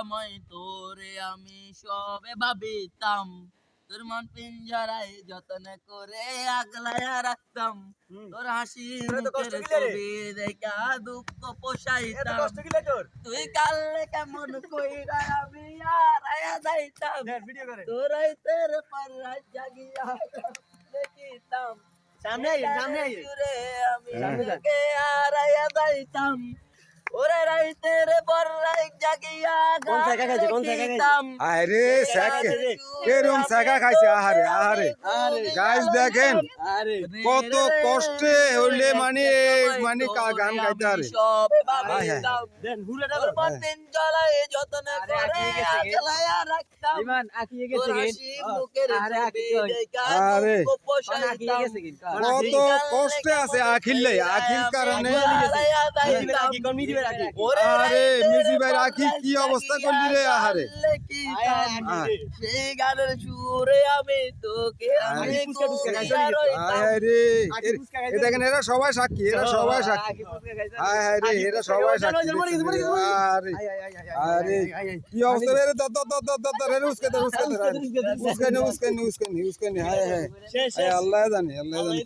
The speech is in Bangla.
সময় তোরে আমি সবে ভাবিতাম, তোর মন পিঞ্জরায় যত্ন করে আগলায়া রাখতাম, তোর হাসি মুখের ছবি দেখা দুঃখ পোষাইতাম, তুই কালে কেমন কইরা আমি আর আয়া যাইতাম, তোর রাইতের পর রাত জাগিয়া দেখিতাম, সামনে আমি তোকে আর আয়া যাইতাম, ওরে রাইতের পর রাত জাগিয়া দেখিতাম। আরে এরকম শাখা খাইছে। আহারে আহারে গাইস দেখেন কত কষ্টে হইলে মানে গান গাইতে আরে সবে ভাবিতাম, তোর মতিন জ্বালায় যত্ন করে আগলায়া রাখতাম, তোর হাসি মুখের ছবি দেখা আরে দুঃখ পোষাইতাম, কত কষ্টে আছে আখিল কারণে। আরে মিজি ভাই রাখি কি অবস্থা করলি রে। আহারে সেই গানের সুরে আমি তোকে আরে দেখেন এরা সবাই সাক্ষী, এরা সবাই সাক্ষী। আরে এরা সবাই সাক্ষী। আরে আরে কি অবস্থা রে। উস্কানি হায় হায় আল্লাহ জানে, আল্লাহ জানে।